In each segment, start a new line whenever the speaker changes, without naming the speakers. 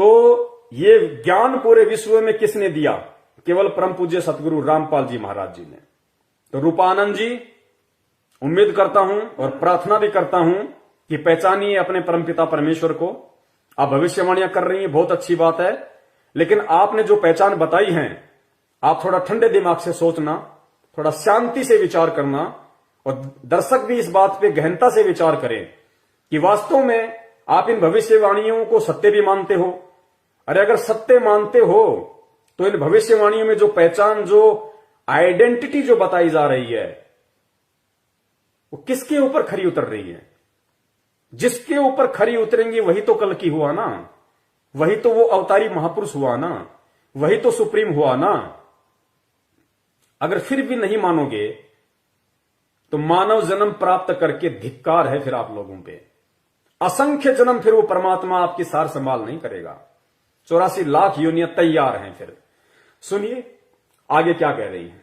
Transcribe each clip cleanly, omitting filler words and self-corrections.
तो ये ज्ञान पूरे विश्व में किसने दिया? केवल परम पूज्य सतगुरु रामपाल जी महाराज जी ने। तो रूपानंद जी, उम्मीद करता हूं और प्रार्थना भी करता हूं कि पहचानिए अपने परमपिता परमेश्वर को। आप भविष्यवाणियां कर रही हैं, बहुत अच्छी बात है, लेकिन आपने जो पहचान बताई है, आप थोड़ा ठंडे दिमाग से सोचना, थोड़ा शांति से विचार करना, और दर्शक भी इस बात पे गहनता से विचार करें कि वास्तव में आप इन भविष्यवाणियों को सत्य भी मानते हो। अरे अगर सत्य मानते हो तो इन भविष्यवाणियों में जो पहचान, जो आइडेंटिटी जो बताई जा रही है, वो किसके ऊपर खरी उतर रही है? जिसके ऊपर खरी उतरेंगी वही तो कल की हुआ ना, वही तो वो अवतारी महापुरुष हुआ ना, वही तो सुप्रीम हुआ ना। अगर फिर भी नहीं मानोगे तो मानव जन्म प्राप्त करके धिक्कार है फिर आप लोगों पे। असंख्य जन्म फिर वो परमात्मा आपकी सार संभाल नहीं करेगा। 84 लाख योनियां तैयार हैं। फिर सुनिए आगे क्या कह रही है।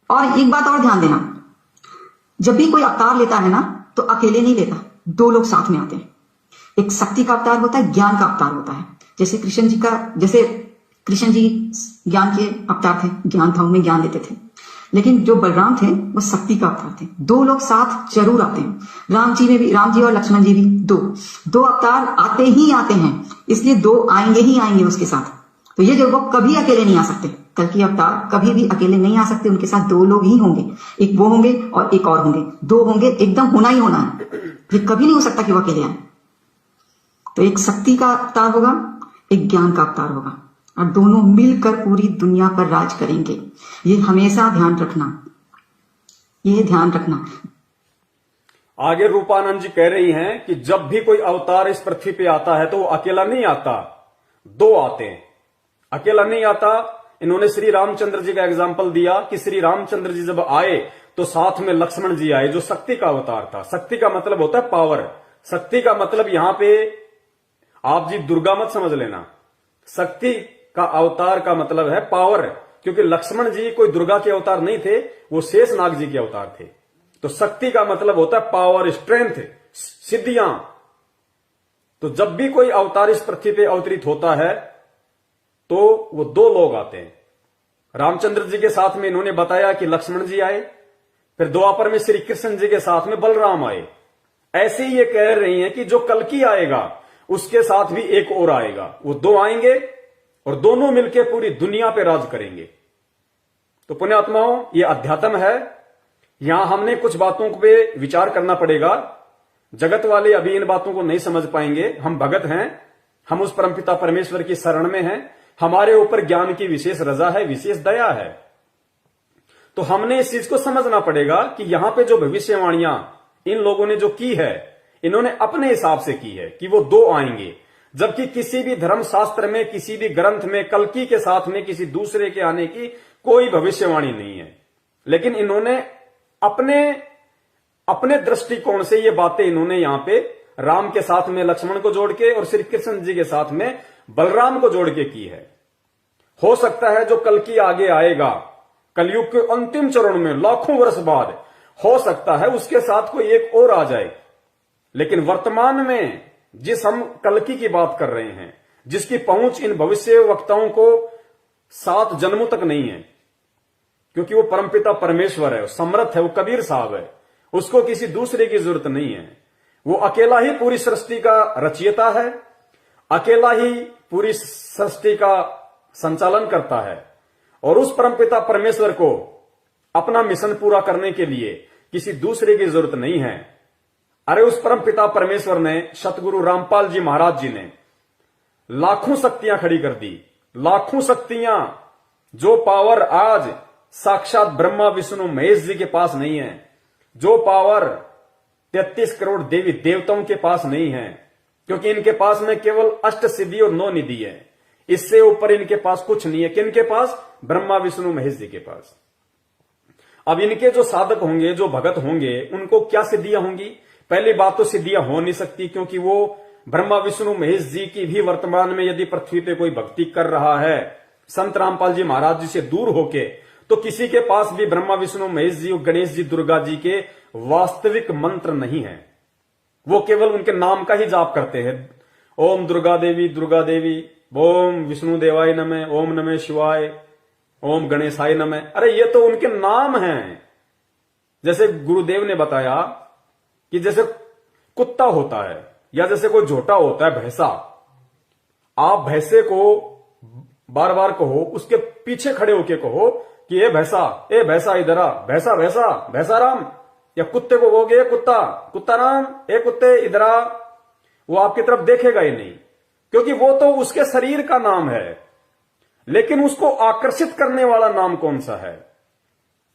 और एक बात और ध्यान देना, जब भी कोई अवतार लेता है ना तो अकेले नहीं लेता, दो लोग साथ में आते हैं। एक शक्ति का अवतार होता है, ज्ञान का अवतार होता है। जैसे कृष्ण जी ज्ञान के अवतार थे, ज्ञान था, उनमें ज्ञान देते थे। लेकिन जो बलराम थे वो शक्ति का अवतार थे। दो लोग साथ जरूर आते हैं। राम जी और लक्ष्मण जी भी दो अवतार आते ही आते हैं, इसलिए दो आएंगे ही आएंगे उसके साथ। तो ये जो वो कभी अकेले नहीं आ सकते, कल की अवतार कभी भी अकेले नहीं आ सकते, उनके साथ दो लोग ही होंगे। एक वो होंगे और एक और होंगे, दो होंगे, एकदम होना ही होना है। ये कभी नहीं हो सकता कि वो अकेले आए। तो एक शक्ति का अवतार होगा, एक ज्ञान का अवतार होगा, और दोनों मिलकर पूरी दुनिया पर राज करेंगे। ये हमेशा ध्यान रखना, ये ध्यान रखना।
आगे रूपानंद जी कह रही हैं कि जब भी कोई अवतार इस पृथ्वी पे आता है तो वो अकेला नहीं आता, दो आते हैं। अकेला नहीं आता। इन्होंने श्री रामचंद्र जी का एग्जाम्पल दिया कि श्री रामचंद्र जी जब आए तो साथ में लक्ष्मण जी आए, जो शक्ति का अवतार था। शक्ति का मतलब होता है पावर। शक्ति का मतलब यहां पे आप जी दुर्गा मत समझ लेना। शक्ति का अवतार का मतलब है पावर, क्योंकि लक्ष्मण जी कोई दुर्गा के अवतार नहीं थे, वो शेषनाग जी के अवतार थे। तो शक्ति का मतलब होता है पावर, स्ट्रेंथ, सिद्धियां। तो जब भी कोई अवतार इस पृथ्वी पे अवतरित होता है तो वो दो लोग आते हैं। रामचंद्र जी के साथ में इन्होंने बताया कि लक्ष्मण जी आए, फिर द्वापर में श्री कृष्ण जी के साथ में बलराम आए। ऐसे ही ये कह रही हैं कि जो कल की आएगा उसके साथ भी एक और आएगा, वो दो आएंगे और दोनों मिलकर पूरी दुनिया पे राज करेंगे। तो पुण्यात्माओं, ये अध्यात्म है। यहां हमने कुछ बातों पे विचार करना पड़ेगा। जगत वाले अभी इन बातों को नहीं समझ पाएंगे। हम भगत हैं, हम उस परमपिता परमेश्वर की शरण में हैं, हमारे ऊपर ज्ञान की विशेष रजा है, विशेष दया है। तो हमने इस चीज को समझना पड़ेगा कि यहां पे जो भविष्यवाणियां इन लोगों ने जो की है, इन्होंने अपने हिसाब से की है कि वो दो आएंगे, जबकि किसी भी धर्म शास्त्र में, किसी भी ग्रंथ में कल्कि के साथ में किसी दूसरे के आने की कोई भविष्यवाणी नहीं है। लेकिन इन्होंने अपने दृष्टिकोण से ये बातें इन्होंने यहां पे राम के साथ में लक्ष्मण को जोड़ के और श्री कृष्ण जी के साथ में बलराम को जोड़ के की है। हो सकता है जो कल की आगे आएगा, कलयुग के अंतिम चरण में लाखों वर्ष बाद, हो सकता है उसके साथ कोई एक और आ जाए। लेकिन वर्तमान में जिस हम कल्कि की बात कर रहे हैं, जिसकी पहुंच इन भविष्य वक्ताओं को 7 जन्मों तक नहीं है, क्योंकि वो परमपिता परमेश्वर है, समर्थ है, वो कबीर साहब है, उसको किसी दूसरे की जरूरत नहीं है। वो अकेला ही पूरी सृष्टि का रचयिता है, अकेला ही पूरी सृष्टि का संचालन करता है। और उस परमपिता परमेश्वर को अपना मिशन पूरा करने के लिए किसी दूसरे की जरूरत नहीं है। अरे उस परमपिता परमेश्वर ने, सतगुरु रामपाल जी महाराज जी ने लाखों शक्तियां खड़ी कर दी, लाखों शक्तियां, जो पावर आज साक्षात ब्रह्मा विष्णु महेश जी के पास नहीं है, जो पावर 33 करोड़ देवी देवताओं के पास नहीं है, क्योंकि इनके पास में केवल अष्ट सिद्धि और 9 निधि है। इससे ऊपर इनके पास कुछ नहीं है। किनके पास? ब्रह्मा विष्णु महेश जी के पास। अब इनके जो साधक होंगे, जो भगत होंगे, उनको क्या सिद्धियां होंगी? पहली बात तो सिद्धियां हो नहीं सकती, क्योंकि वो ब्रह्मा विष्णु महेश जी की भी वर्तमान में यदि पृथ्वी पे कोई भक्ति कर रहा है संत रामपाल जी महाराज जी से दूर होके, तो किसी के पास भी ब्रह्मा विष्णु महेश जी और गणेश जी दुर्गा जी के वास्तविक मंत्र नहीं है। वो केवल उनके नाम का ही जाप करते हैं। ओम दुर्गा देवी, ओम विष्णु देवाय नमः, ओम नमः शिवाय, ओम गणेशाय नमः। अरे ये तो उनके नाम हैं। जैसे गुरुदेव ने बताया कि जैसे कुत्ता होता है या जैसे कोई झोटा होता है भैंसा, आप भैंसे को बार बार कहो, उसके पीछे खड़े होके कहो कि ए भैंसा इधर आ, भैंसा राम, या कुत्ते को कहोगे ए कुत्ता राम, ए कुत्ते इधर आ, वो आपकी तरफ देखेगा ही नहीं, क्योंकि वो तो उसके शरीर का नाम है। लेकिन उसको आकर्षित करने वाला नाम कौन सा है,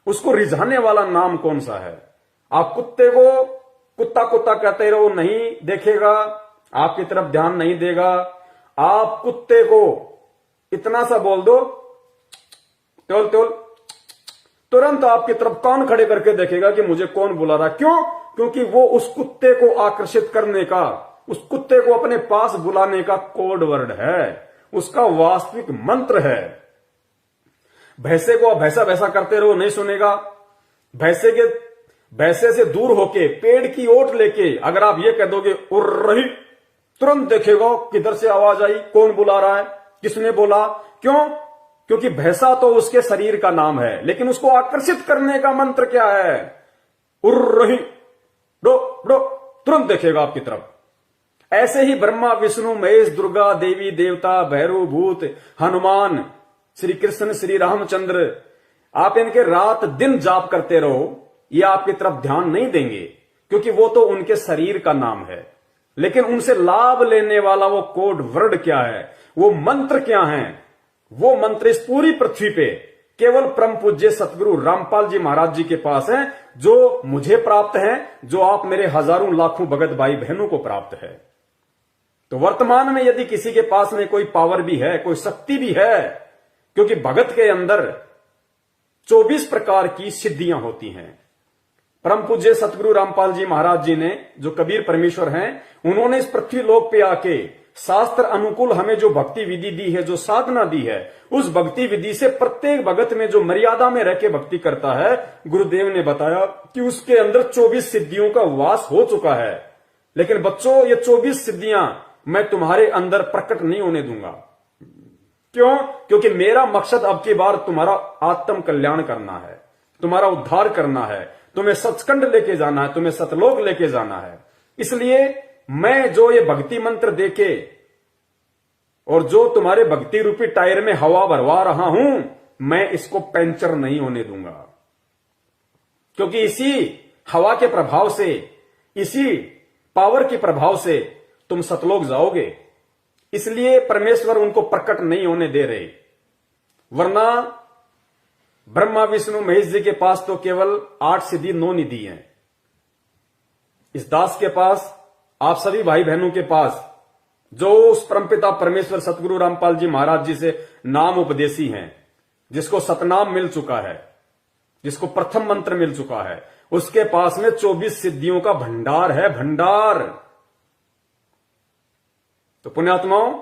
उसको रिझाने वाला नाम कौन सा है? आप कुत्ते को कुत्ता कहते रहो, नहीं देखेगा, आपकी तरफ ध्यान नहीं देगा। आप कुत्ते को इतना सा बोल दो, त्योल तुरंत आपकी तरफ कान खड़े करके देखेगा कि मुझे कौन बुला रहा। क्यों? क्योंकि वो उस कुत्ते को आकर्षित करने का, उस कुत्ते को अपने पास बुलाने का कोड वर्ड है, उसका वास्तविक मंत्र है। भैंसे को आप भैंसा करते रहो, नहीं सुनेगा। भैंसे से दूर होके पेड़ की ओट लेके अगर आप ये कह दोगे उड़ रही, तुरंत देखेगा किधर से आवाज आई, कौन बुला रहा है, किसने बोला। क्यों? क्योंकि भैंसा तो उसके शरीर का नाम है, लेकिन उसको आकर्षित करने का मंत्र क्या है? उड़ रही, डो, तुरंत देखेगा आपकी तरफ। ऐसे ही ब्रह्मा विष्णु महेश दुर्गा देवी देवता भैरव भूत हनुमान श्री कृष्ण श्री रामचंद्र, आप इनके रात दिन जाप करते रहो, ये आपकी तरफ ध्यान नहीं देंगे, क्योंकि वो तो उनके शरीर का नाम है। लेकिन उनसे लाभ लेने वाला वो कोड वर्ड क्या है, वो मंत्र क्या है? वो मंत्र इस पूरी पृथ्वी पे केवल परम पूज्य सतगुरु रामपाल जी महाराज जी के पास है, जो मुझे प्राप्त है, जो आप मेरे हजारों लाखों भगत भाई बहनों को प्राप्त है। तो वर्तमान में यदि किसी के पास में कोई पावर भी है, कोई शक्ति भी है, क्योंकि भगत के अंदर 24 प्रकार की सिद्धियां होती हैं। परम पूज्य सतगुरु रामपाल जी महाराज जी ने, जो कबीर परमेश्वर हैं, उन्होंने इस पृथ्वी लोक पे आके शास्त्र अनुकूल हमें जो भक्ति विधि दी है, जो साधना दी है, उस भक्ति विधि से प्रत्येक भगत में जो मर्यादा में रह के भक्ति करता है, गुरुदेव ने बताया कि उसके अंदर 24 सिद्धियों का वास हो चुका है। लेकिन बच्चों, ये 24 सिद्धियां मैं तुम्हारे अंदर प्रकट नहीं होने दूंगा। क्यों? क्योंकि मेरा मकसद अब की बार तुम्हारा आत्म कल्याण करना है, तुम्हारा उद्धार करना है, तुम्हें सचखंड लेके जाना है, तुम्हें सतलोक लेके जाना है। इसलिए मैं जो ये भक्ति मंत्र देके और जो तुम्हारे भक्ति रूपी टायर में हवा भरवा रहा हूं, मैं इसको पंचर नहीं होने दूंगा। क्योंकि इसी हवा के प्रभाव से, इसी पावर के प्रभाव से तुम सतलोक जाओगे। इसलिए परमेश्वर उनको प्रकट नहीं होने दे रहे। वरना ब्रह्मा विष्णु महेश जी के पास तो केवल 8 सिद्धि 9 निधि हैं। इस दास के पास, आप सभी भाई बहनों के पास, जो उस परमपिता परमेश्वर सतगुरु रामपाल जी महाराज जी से नाम उपदेशी हैं, जिसको सतनाम मिल चुका है, जिसको प्रथम मंत्र मिल चुका है, उसके पास में 24 सिद्धियों का भंडार है, भंडार। तो पुण्यात्माओं,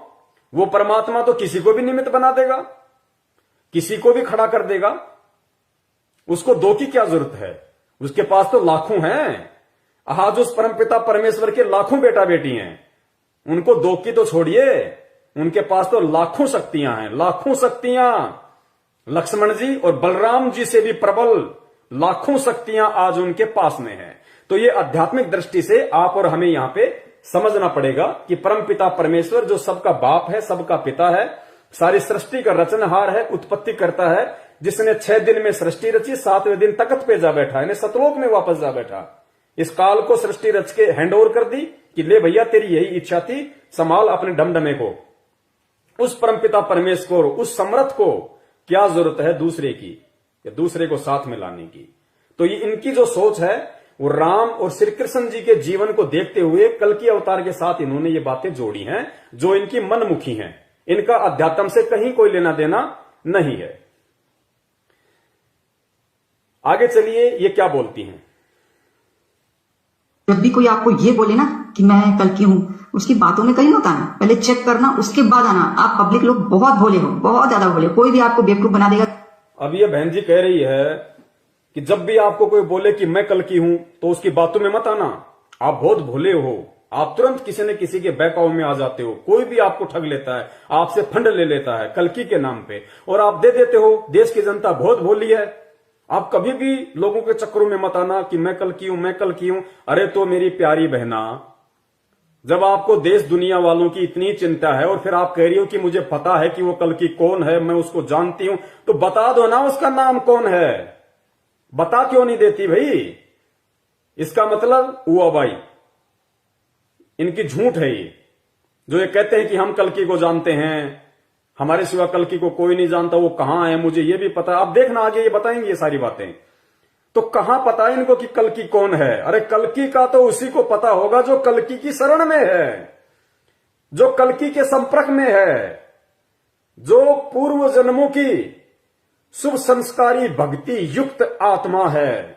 वो परमात्मा तो किसी को भी निमित्त बना देगा, किसी को भी खड़ा कर देगा। उसको दो की क्या जरूरत है? उसके पास तो लाखों हैं। आज उस परमपिता परमेश्वर के लाखों बेटा बेटी हैं, उनको दो की तो छोड़िए, उनके पास तो लाखों शक्तियां हैं, लाखों शक्तियां। लक्ष्मण जी और बलराम जी से भी प्रबल लाखों शक्तियां आज उनके पास में हैं। तो ये आध्यात्मिक दृष्टि से आप और हमें यहां पे समझना पड़ेगा कि परमपिता परमेश्वर जो सबका बाप है, सबका पिता है, सारी सृष्टि का रचनहार है, उत्पत्ति करता है, जिसने 6 दिन में सृष्टि रची, 7वें दिन तख्त पे जा बैठा, यानी सतलोक में वापस जा बैठा। इस काल को सृष्टि रच के हैंड ओवर कर दी कि ले भैया, तेरी यही इच्छा थी, संभाल अपने डमडमे को। उस परमपिता परमेश्वर, उस समर्थ को क्या जरूरत है दूसरे की, या दूसरे को साथ में लाने की? तो ये इनकी जो सोच है, वो राम और श्री कृष्ण जी के जीवन को देखते हुए कल की अवतार के साथ इन्होंने ये बातें जोड़ी हैं, जो इनकी मनमुखी हैं। इनका अध्यात्म से कहीं कोई लेना देना नहीं है। आगे चलिए, ये क्या बोलती हैं।
जब भी कोई आपको ये बोले ना कि मैं कल की हूं, उसकी बातों में कहीं मत आना, पहले चेक करना, उसके बाद आना। आप पब्लिक लोग बहुत भोले हो, बहुत ज्यादा भोले, कोई भी आपको बेवकूफ बना देगा।
अब ये बहन जी कह रही है कि जब भी आपको कोई बोले कि मैं कल की हूं, तो उसकी बातों में मत आना। आप बहुत भोले हो, आप तुरंत किसी न किसी के बहकावे में आ जाते हो। कोई भी आपको ठग लेता है, आपसे फंड ले लेता है कल्कि के नाम पे, और आप दे देते हो। देश की जनता बहुत भोली है। आप कभी भी लोगों के चक्करों में मत आना कि मैं कल्कि हूं, मैं कल्कि हूं। अरे तो मेरी प्यारी बहना, जब आपको देश दुनिया वालों की इतनी चिंता है और फिर आप कह रही हो कि मुझे पता है कि वो कल्कि कौन है, मैं उसको जानती हूं, तो बता दो ना उसका नाम कौन है। बता क्यों नहीं देती भाई? इसका मतलब हुआ भाई, इनकी झूठ है ये, जो ये कहते हैं कि हम कल्कि को जानते हैं, हमारे सिवा कल्कि को कोई नहीं जानता, वो कहां है मुझे ये भी पता है। आप देखना आगे ये बताएंगे ये सारी बातें। तो कहां पता है इनको कि कल्कि कौन है? अरे कल्कि का तो उसी को पता होगा जो कल्कि की शरण में है, जो कल्कि के संपर्क में है, जो पूर्व जन्मों की शुभ संस्कारी भक्ति युक्त आत्मा है,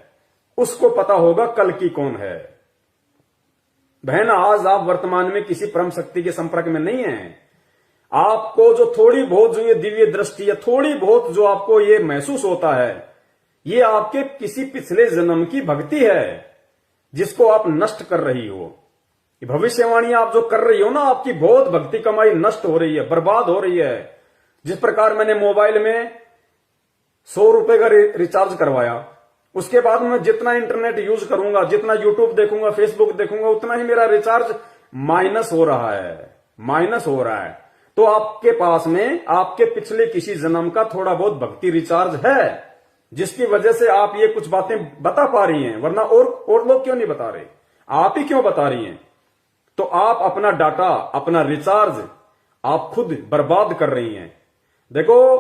उसको पता होगा कल्कि कौन है। बहन, आज आप वर्तमान में किसी परम शक्ति के संपर्क में नहीं है। आपको जो थोड़ी बहुत जो ये दिव्य दृष्टि है, थोड़ी बहुत जो आपको ये महसूस होता है, ये आपके किसी पिछले जन्म की भक्ति है जिसको आप नष्ट कर रही हो। ये भविष्यवाणी आप जो कर रही हो ना, आपकी बहुत भक्ति कमाई नष्ट हो रही है, बर्बाद हो रही है। जिस प्रकार मैंने मोबाइल में 100 रुपए का रिचार्ज करवाया, उसके बाद मैं जितना इंटरनेट यूज करूंगा, जितना यूट्यूब देखूंगा, फेसबुक देखूंगा, उतना ही मेरा रिचार्ज माइनस हो रहा है, माइनस हो रहा है। तो आपके पास में आपके पिछले किसी जन्म का थोड़ा बहुत भक्ति रिचार्ज है, जिसकी वजह से आप ये कुछ बातें बता पा रही हैं, वरना और लोग क्यों नहीं बता रहे? आप ही क्यों बता रही हैं? तो आप अपना डाटा, अपना रिचार्ज आप खुद बर्बाद कर रही हैं। देखो,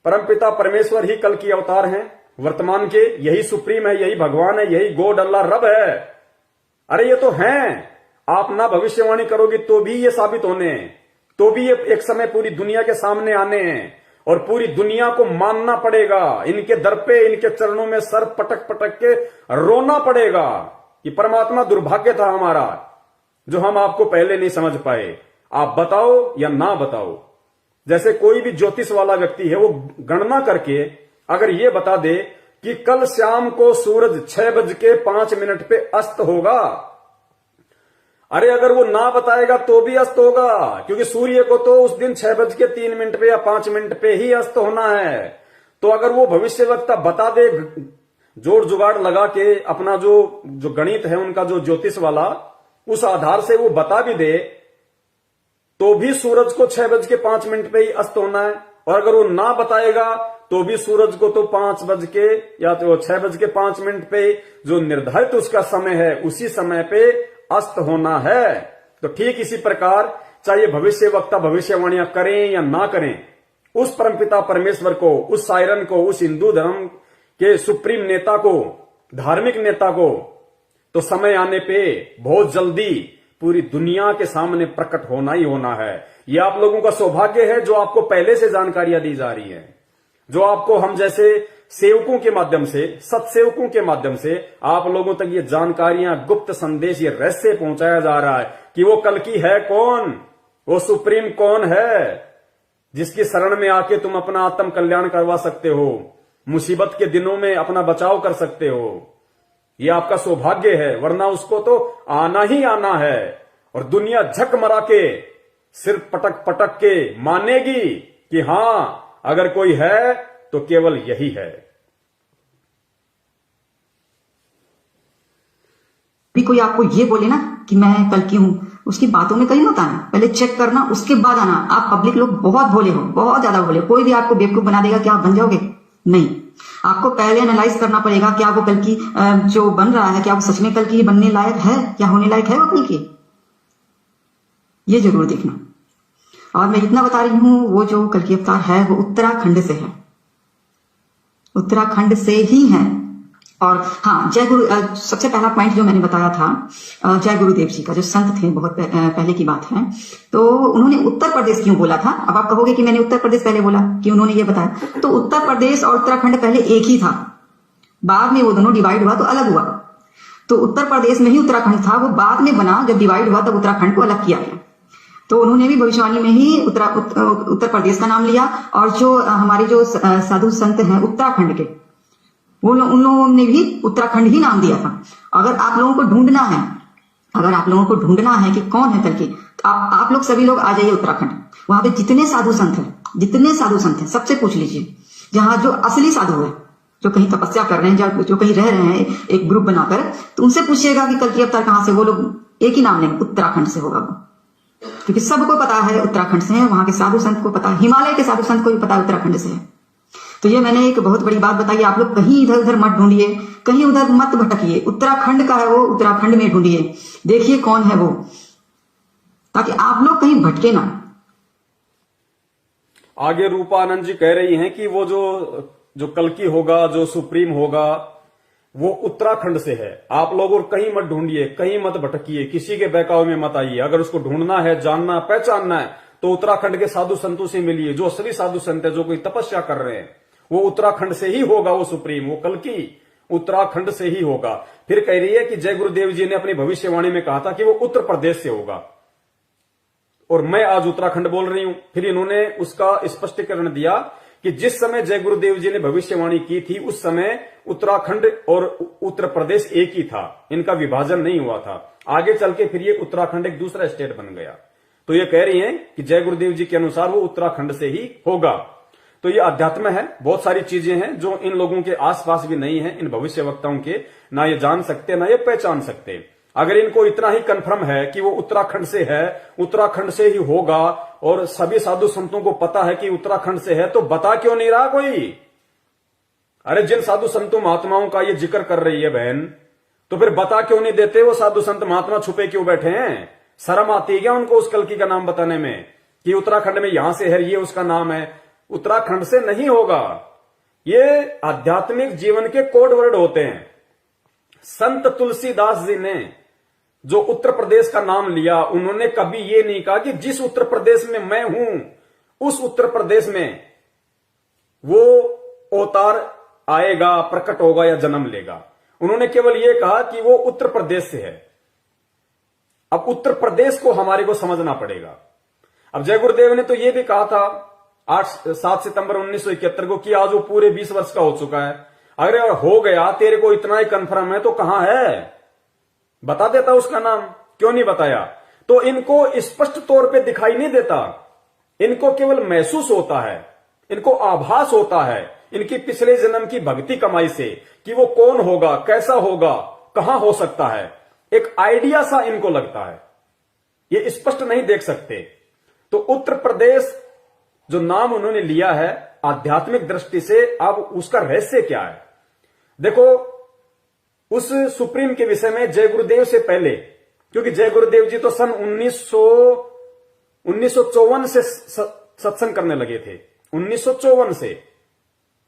परमपिता परमेश्वर ही कल की अवतार हैं वर्तमान के, यही सुप्रीम है, यही भगवान है, यही गॉड अल्लाह रब है। अरे ये तो हैं। आप ना भविष्यवाणी करोगे तो भी ये साबित होने हैं, तो भी ये एक समय पूरी दुनिया के सामने आने हैं, और पूरी दुनिया को मानना पड़ेगा। इनके दर पे, इनके चरणों में सर पटक पटक के रोना पड़ेगा कि परमात्मा दुर्भाग्य था हमारा जो हम आपको पहले नहीं समझ पाए। आप बताओ या ना बताओ। जैसे कोई भी ज्योतिष वाला व्यक्ति है, वो गणना करके अगर ये बता दे कि कल शाम को सूरज 6:05 पे अस्त होगा, अरे अगर वो ना बताएगा तो भी अस्त होगा, क्योंकि सूर्य को तो उस दिन 6:03 पे या 5 पे ही अस्त होना है। तो अगर वो भविष्यवक्ता बता दे, जोड़ जुगाड़ लगा के अपना जो गणित है उनका, जो ज्योतिष वाला, उस आधार से वो बता भी दे, तो भी सूरज को 6:05 पे ही अस्त होना है। और अगर वो ना बताएगा तो भी सूरज को तो 5 या तो 6:05 पे जो निर्धारित उसका समय है, उसी समय पे अस्त होना है। तो ठीक इसी प्रकार चाहे भविष्य वक्ता भविष्यवाणियां करें या ना करें, उस परमपिता परमेश्वर को, उस सायरन को, उस हिंदू धर्म के सुप्रीम नेता को, धार्मिक नेता को, तो समय आने पे बहुत जल्दी पूरी दुनिया के सामने प्रकट होना ही होना है। यह आप लोगों का सौभाग्य है जो आपको पहले से जानकारियां दी जा रही है, जो आपको हम जैसे सेवकों के माध्यम से, सत्सेवकों के माध्यम से आप लोगों तक ये जानकारियां, गुप्त संदेश, ये रहस्य पहुंचाया जा रहा है कि वो कल्कि है कौन, वो सुप्रीम कौन है, जिसकी शरण में आके तुम अपना आत्म कल्याण करवा सकते हो, मुसीबत के दिनों में अपना बचाव कर सकते हो। ये आपका सौभाग्य है, वरना उसको तो आना ही आना है। और दुनिया झक मरा के, सिर पटक पटक के मानेगी कि हां, अगर कोई है तो केवल यही है।
भी कोई आपको ये बोले ना कि मैं कल्कि हूं, उसकी बातों में कहीं मत आना, पहले चेक करना, उसके बाद आना। आप पब्लिक लोग बहुत भोले हो, बहुत ज्यादा भोले। कोई भी आपको बेवकूफ बना देगा कि आप बन जाओगे, नहीं। आपको पहले एनालाइज करना पड़ेगा क्या वो कल्कि जो बन रहा है, क्या वो सच में कल्कि बनने लायक है, क्या होने लायक है वो कल्कि, ये जरूर देखना। और मैं इतना बता रही हूं, वो जो कल्कि अवतार है वो उत्तराखंड से है, उत्तराखंड से ही है। और हाँ, जय गुरु, सबसे पहला पॉइंट जो मैंने बताया था जय गुरुदेव जी का, जो संत थे, बहुत पहले की बात है, तो उन्होंने उत्तर प्रदेश क्यों बोला था? अब आप कहोगे कि मैंने उत्तर प्रदेश पहले बोला, कि उन्होंने ये बताया। तो उत्तर प्रदेश और उत्तराखंड पहले एक ही था, बाद में वो दोनों डिवाइड हुआ तो अलग हुआ। तो उत्तर प्रदेश में ही उत्तराखंड था, वो बाद में बना, जब डिवाइड हुआ तब उत्तराखंड को अलग किया गया। तो उन्होंने भी भविष्यवाणी में ही उत्तर प्रदेश का नाम लिया। और जो हमारे जो साधु संत हैं उत्तराखंड के, उन लोगों ने भी उत्तराखंड ही नाम दिया था। अगर आप लोगों को ढूंढना है अगर आप लोगों को ढूंढना है कि कौन है कल्कि, तो आप लोग सभी लोग आ जाइए उत्तराखंड। वहां पे जितने साधु संत हैं सबसे पूछ लीजिए, जहां जो असली साधु है, जो कहीं तपस्या कर रहे हैं, जो कहीं रह रहे हैं एक ग्रुप बनाकर, तो उनसे पूछिएगा कि कल्कि अवतार कहां से। वो लोग एक ही नाम लेंगे, उत्तराखंड से होगा वो, क्योंकि सबको पता है उत्तराखंड से है। वहां के साधु संत को पता है, हिमालय के साधु संत को भी पता है उत्तराखंड से है। तो ये मैंने एक बहुत बड़ी बात बताई। आप लोग कहीं इधर उधर मत ढूंढिए, कहीं उधर मत भटकिए। उत्तराखंड का है वो, उत्तराखंड में ढूंढिए, देखिए कौन है वो, ताकि आप लोग कहीं भटके ना।
आगे रूपानंद जी कह रही हैं कि वो जो कल्कि होगा, जो सुप्रीम होगा, वो उत्तराखंड से है। आप लोग और कहीं मत ढूंढिए, कहीं मत भटकिए, किसी के बहकावे में मत आइए। अगर उसको ढूंढना है, जानना, पहचानना है, तो उत्तराखंड के साधु संतों से मिलिए। जो असली साधु संत है, जो कोई तपस्या कर रहे हैं, वो उत्तराखंड से ही होगा। वो सुप्रीम, वो कल्कि उत्तराखंड से ही होगा। फिर कह रही है कि जय गुरुदेव जी ने अपनी भविष्यवाणी में कहा था कि वो उत्तर प्रदेश से होगा, और मैं आज उत्तराखंड बोल रही हूं। फिर इन्होंने उसका स्पष्टीकरण दिया कि जिस समय जय गुरुदेव जी ने भविष्यवाणी की थी, उस समय उत्तराखंड और उत्तर प्रदेश एक ही था, इनका विभाजन नहीं हुआ था। आगे चल के फिर ये उत्तराखंड एक दूसरा स्टेट बन गया। तो ये कह रही हैं कि जय गुरुदेव जी के अनुसार वो उत्तराखंड से ही होगा। तो ये अध्यात्म है, बहुत सारी चीजें हैं जो इन लोगों के आसपास भी नहीं है, इन भविष्यवक्ताओं के, ना ये जान सकते ना ये पहचान सकते। अगर इनको इतना ही कंफर्म है कि वो उत्तराखंड से है, उत्तराखंड से ही होगा, और सभी साधु संतों को पता है कि उत्तराखंड से है, तो बता क्यों नहीं रहा कोई? अरे जिन साधु संतों महात्माओं का ये जिक्र कर रही है बहन, तो फिर बता क्यों नहीं देते? वो साधु संत महात्मा छुपे क्यों बैठे हैं? शर्म आती है क्या उनको उस कल्कि का नाम बताने में कि उत्तराखंड में यहां से है, ये उसका नाम है? उत्तराखंड से नहीं होगा। ये आध्यात्मिक जीवन के कोड वर्ड होते हैं। संत तुलसीदास जी ने जो उत्तर प्रदेश का नाम लिया, उन्होंने कभी ये नहीं कहा कि जिस उत्तर प्रदेश में मैं हूं, उस उत्तर प्रदेश में वो अवतार आएगा, प्रकट होगा या जन्म लेगा। उन्होंने केवल ये कहा कि वो उत्तर प्रदेश से है। अब उत्तर प्रदेश को हमारे को समझना पड़ेगा। अब जय गुरुदेव ने तो ये भी कहा था 7 सितंबर 1971 को कि आज वो पूरे 20 वर्ष का हो चुका है। अगर हो गया, तेरे को इतना ही कंफर्म है, तो कहां है? बता देता उसका नाम, क्यों नहीं बताया? तो इनको स्पष्ट तौर पे दिखाई नहीं देता, इनको केवल महसूस होता है, इनको आभास होता है इनकी पिछले जन्म की भक्ति कमाई से कि वो कौन होगा, कैसा होगा, कहां हो सकता है। एक आइडिया सा इनको लगता है, ये स्पष्ट नहीं देख सकते। तो उत्तर प्रदेश जो नाम उन्होंने लिया है आध्यात्मिक दृष्टि से, अब उसका रहस्य क्या है? देखो, उस सुप्रीम के विषय में जय गुरुदेव से पहले, क्योंकि जय गुरुदेव जी तो सन 1954 से सत्संग करने लगे थे, 1954 से,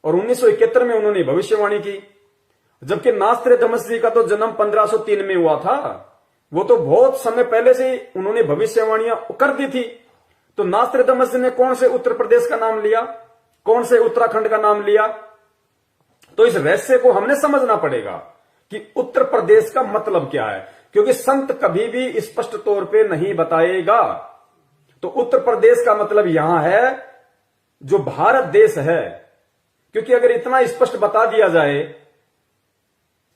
और 1971 में उन्होंने भविष्यवाणी की। जबकि नास्त्र धमस जी का तो जन्म 1503 में हुआ था। वो तो बहुत समय पहले से उन्होंने भविष्यवाणियां कर दी थी। तो नास्त्र धमस जी ने कौन से उत्तर प्रदेश का नाम लिया, कौन से उत्तराखंड का नाम लिया? तो इस रहस्य को हमने समझना पड़ेगा कि उत्तर प्रदेश का मतलब क्या है, क्योंकि संत कभी भी स्पष्ट तौर पे नहीं बताएगा। तो उत्तर प्रदेश का मतलब यहां है जो भारत देश है, क्योंकि अगर इतना स्पष्ट बता दिया जाए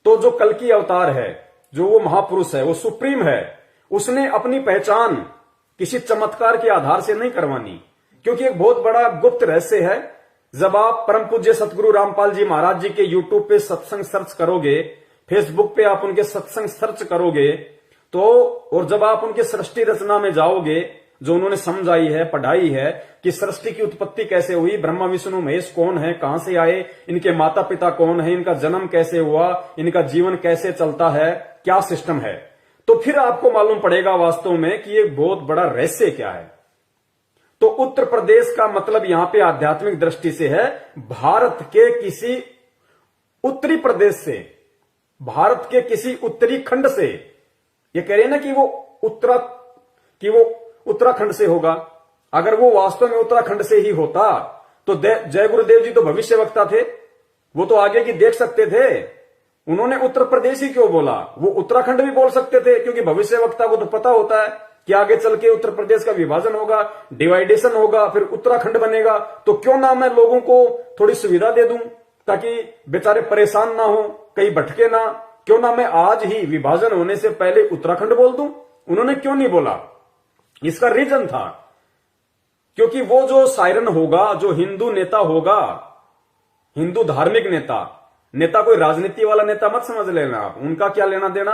तो जो कल्कि अवतार है, जो वो महापुरुष है, वो सुप्रीम है, उसने अपनी पहचान किसी चमत्कार के आधार से नहीं करवानी। क्योंकि एक बहुत बड़ा गुप्त रहस्य है। जब आप परम पूज्य सतगुरु रामपाल जी महाराज जी के यूट्यूब पे सत्संग सर्च करोगे, फेसबुक पे आप उनके सत्संग सर्च करोगे, तो और जब आप उनके सृष्टि रचना में जाओगे, जो उन्होंने समझाई है, पढ़ाई है कि सृष्टि की उत्पत्ति कैसे हुई, ब्रह्मा विष्णु महेश कौन है, कहां से आए, इनके माता पिता कौन है, इनका जन्म कैसे हुआ, इनका जीवन कैसे चलता है, क्या सिस्टम है, तो फिर आपको मालूम पड़ेगा वास्तव में कि एक बहुत बड़ा रहस्य क्या है। तो उत्तर प्रदेश का मतलब यहां पे आध्यात्मिक दृष्टि से है भारत के किसी उत्तरी प्रदेश से, भारत के किसी उत्तरी खंड से। ये कह रहे हैं ना कि वो उत्तराखंड से होगा। अगर वो वास्तव में उत्तराखंड से ही होता तो जय गुरुदेव जी तो भविष्यवक्ता थे, वो तो आगे की देख सकते थे। उन्होंने उत्तर प्रदेश ही क्यों बोला? वो उत्तराखंड भी बोल सकते थे, क्योंकि भविष्यवक्ता को तो पता होता है कि आगे चल के उत्तर प्रदेश का विभाजन होगा, डिवाइडेशन होगा, फिर उत्तराखंड बनेगा। तो क्यों ना मैं लोगों को थोड़ी सुविधा दे दूं ताकि बेचारे परेशान ना हो, कहीं भटके ना, क्यों ना मैं आज ही विभाजन होने से पहले उत्तराखंड बोल दूं? उन्होंने क्यों नहीं बोला? इसका रीजन था क्योंकि वो जो सायरन होगा, जो हिंदू नेता होगा, हिंदू धार्मिक नेता कोई राजनीति वाला नेता मत समझ लेना आप, उनका क्या लेना देना।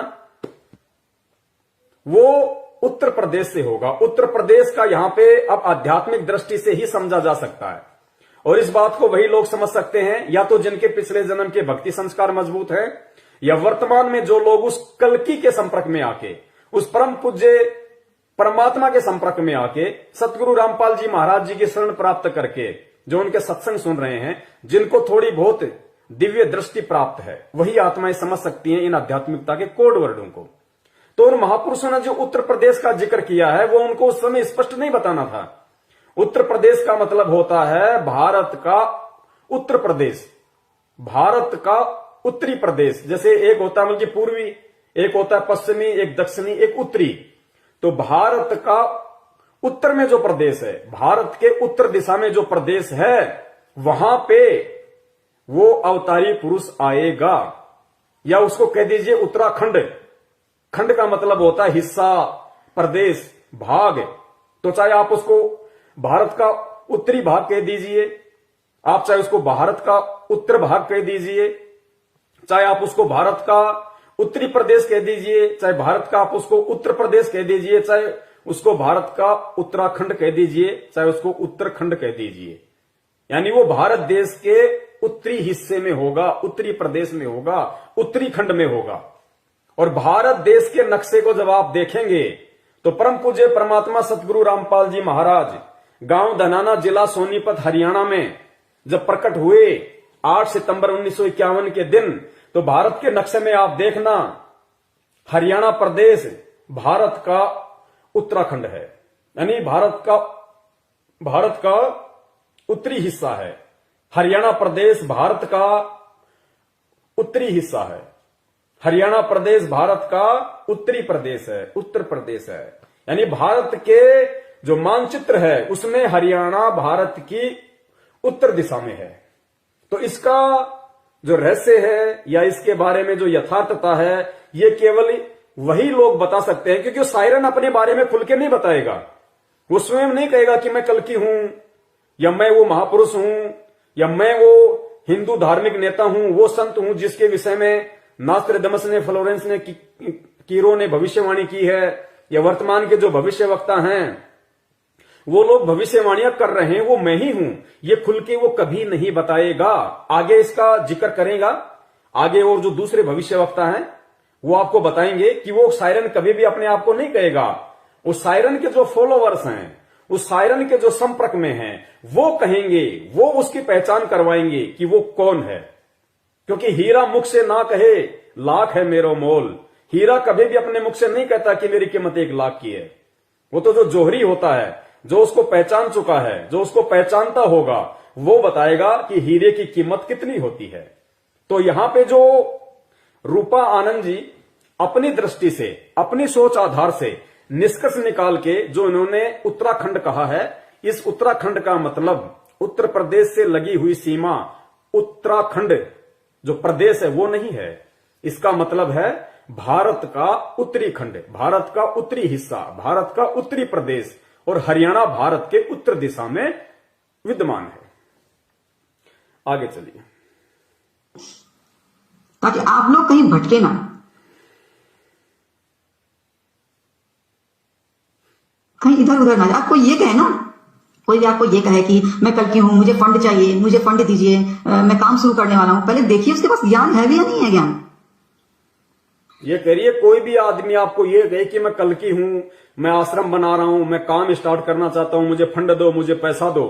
वो उत्तर प्रदेश से होगा। उत्तर प्रदेश का यहां पे अब आध्यात्मिक दृष्टि से ही समझा जा सकता है, और इस बात को वही लोग समझ सकते हैं या तो जिनके पिछले जन्म के भक्ति संस्कार मजबूत है, या वर्तमान में जो लोग उस कल्कि के संपर्क में आके, उस परम पूज्य परमात्मा के संपर्क में आके, सतगुरु रामपाल जी महाराज जी की शरण प्राप्त करके जो उनके सत्संग सुन रहे हैं, जिनको थोड़ी बहुत दिव्य दृष्टि प्राप्त है, वही आत्माएं समझ सकती हैं इन आध्यात्मिकता के कोड वर्डों को। तो उन महापुरुषों ने जो उत्तर प्रदेश का जिक्र किया है, वो उनको उस समय स्पष्ट नहीं बताना था। उत्तर प्रदेश का मतलब होता है भारत का उत्तर प्रदेश, भारत का उत्तरी प्रदेश। जैसे एक होता है बल्कि पूर्वी, एक होता है पश्चिमी, एक दक्षिणी, एक उत्तरी। तो भारत का उत्तर में जो प्रदेश है, भारत के उत्तर दिशा में जो प्रदेश है, वहां पे वो अवतारी पुरुष आएगा, या उसको कह दीजिए उत्तराखंड। खंड का मतलब होता है हिस्सा, प्रदेश, भाग। तो चाहे आप उसको भारत का उत्तरी भाग कह दीजिए, आप चाहे उसको भारत का उत्तर भाग कह दीजिए, चाहे आप उसको भारत का उत्तरी प्रदेश कह दीजिए, चाहे भारत का आप उसको उत्तर प्रदेश कह दीजिए, चाहे उसको भारत का उत्तराखंड कह दीजिए, चाहे उसको उत्तरखंड कह दीजिए। यानी वो भारत देश के उत्तरी हिस्से में होगा, उत्तरी प्रदेश में होगा, उत्तरी खंड में होगा। और भारत देश के नक्शे को जब आप देखेंगे तो परम पूज्य परमात्मा सतगुरु रामपाल जी महाराज गांव धनाना, जिला सोनीपत, हरियाणा में जब प्रकट हुए 8 सितंबर 1951 के दिन, तो भारत के नक्शे में आप देखना हरियाणा प्रदेश भारत का उत्तराखंड है, यानी भारत का उत्तरी हिस्सा है। हरियाणा प्रदेश भारत का उत्तरी हिस्सा है। हरियाणा प्रदेश भारत का उत्तरी प्रदेश है, उत्तर प्रदेश है। यानी भारत के जो मानचित्र है उसमें हरियाणा भारत की उत्तर दिशा में है। तो इसका जो रहस्य है या इसके बारे में जो यथार्थता है, ये केवल वही लोग बता सकते हैं, क्योंकि सायरन अपने बारे में खुल के नहीं बताएगा। वो स्वयं नहीं कहेगा कि मैं कल्कि हूं, या मैं वो महापुरुष हूं, या मैं वो हिंदू धार्मिक नेता हूं, वो संत हूं जिसके विषय में नास्ट्रेडमस ने, फ्लोरेंस ने, कीरो ने भविष्यवाणी की है, या वर्तमान के जो भविष्यवक्ता हैं वो लोग भविष्यवाणियां कर रहे हैं, वो मैं ही हूं, ये खुल के वो कभी नहीं बताएगा। आगे इसका जिक्र करेगा, आगे और जो दूसरे भविष्यवक्ता हैं वो आपको बताएंगे कि वो सायरन कभी भी अपने आप को नहीं कहेगा। उस सायरन के जो फॉलोवर्स हैं, उस सायरन के जो संपर्क में हैं, वो कहेंगे, वो उसकी पहचान करवाएंगे कि वो कौन है। क्योंकि हीरा मुख से ना कहे लाख है मेरो मोल, हीरा कभी भी अपने मुख से नहीं कहता कि मेरी कीमत 1 लाख की है। वो तो जो जोहरी होता है, जो उसको पहचान चुका है, जो उसको पहचानता होगा, वो बताएगा कि हीरे की कीमत कितनी होती है। तो यहां पे जो रूपा आनंद जी अपनी दृष्टि से, अपनी सोच आधार से निष्कर्ष निकाल के जो इन्होंने उत्तराखंड कहा है, इस उत्तराखंड का मतलब उत्तर प्रदेश से लगी हुई सीमा, उत्तराखंड जो प्रदेश है वो नहीं है। इसका मतलब है भारत का उत्तरी खंड, भारत का उत्तरी हिस्सा, भारत का उत्तरी प्रदेश, और हरियाणा भारत के उत्तर दिशा में विद्यमान है। आगे चलिए,
ताकि आप लोग कहीं भटके ना। कहीं इधर उधर ना जाए। आपको ये कहे ना, कोई भी आपको ये कहे कि मैं कल की हूं, मुझे फंड चाहिए, मुझे फंड दीजिए, मैं काम शुरू करने वाला हूं, पहले देखिए उसके पास ज्ञान है भी या नहीं है ज्ञान।
ये करिए, कोई भी आदमी आपको ये कहे कि मैं कल की हूं, मैं आश्रम बना रहा हूं, मैं काम स्टार्ट करना चाहता हूं, मुझे फंड दो, मुझे पैसा दो,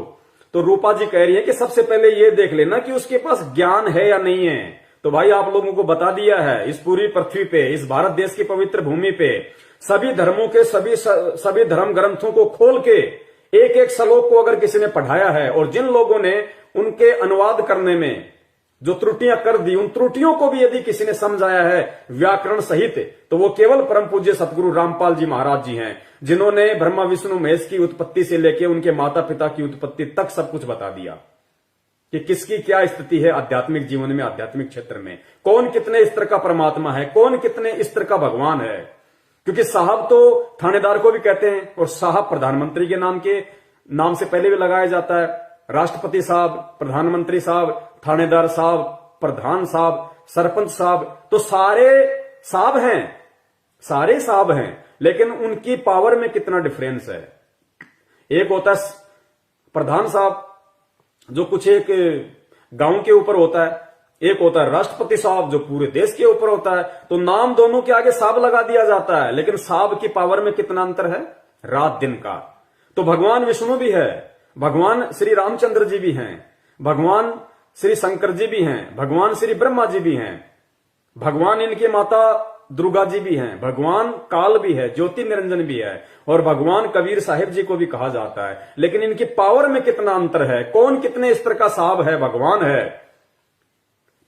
तो रूपा जी कह रही है कि सबसे पहले ये देख लेना कि उसके पास ज्ञान है या नहीं है। तो भाई आप लोगों को बता दिया है, इस पूरी पृथ्वी पे, इस भारत देश की पवित्र भूमि पे सभी धर्मों के सभी धर्म ग्रंथों को खोल के एक एक श्लोक को अगर किसी ने पढ़ाया है, और जिन लोगों ने उनके अनुवाद करने में जो त्रुटियां कर दी, उन त्रुटियों को भी यदि किसी ने समझाया है व्याकरण सहित, तो वो केवल परम पूज्य सतगुरु रामपाल जी महाराज जी हैं, जिन्होंने ब्रह्मा विष्णु महेश की उत्पत्ति से लेकर उनके माता पिता की उत्पत्ति तक सब कुछ बता दिया। कि किसकी क्या स्थिति है आध्यात्मिक जीवन में, आध्यात्मिक क्षेत्र में, कौन कितने स्तर का परमात्मा है, कौन कितने स्तर का भगवान है। क्योंकि साहब तो थानेदार को भी कहते हैं, और साहब प्रधानमंत्री के नाम से पहले भी लगाया जाता है। राष्ट्रपति साहब, प्रधानमंत्री साहब, थानेदार साहब, प्रधान साहब, सरपंच साहब, तो सारे साहब हैं, सारे साहब हैं, लेकिन उनकी पावर में कितना डिफरेंस है। एक होता है प्रधान साहब जो कुछ एक गांव के ऊपर होता है, एक होता है राष्ट्रपति साहब जो पूरे देश के ऊपर होता है। तो नाम दोनों के आगे साहब लगा दिया जाता है, लेकिन साहब की पावर में कितना अंतर है, रात दिन का। तो भगवान विष्णु भी है, भगवान श्री रामचंद्र जी भी हैं, भगवान श्री शंकर जी भी हैं, भगवान श्री ब्रह्मा जी भी हैं, भगवान इनकी माता दुर्गा जी भी हैं, भगवान काल भी है, ज्योति निरंजन भी है, और भगवान कबीर साहिब जी को भी कहा जाता है। लेकिन इनकी पावर में कितना अंतर है, कौन कितने स्तर का साहब है, भगवान है।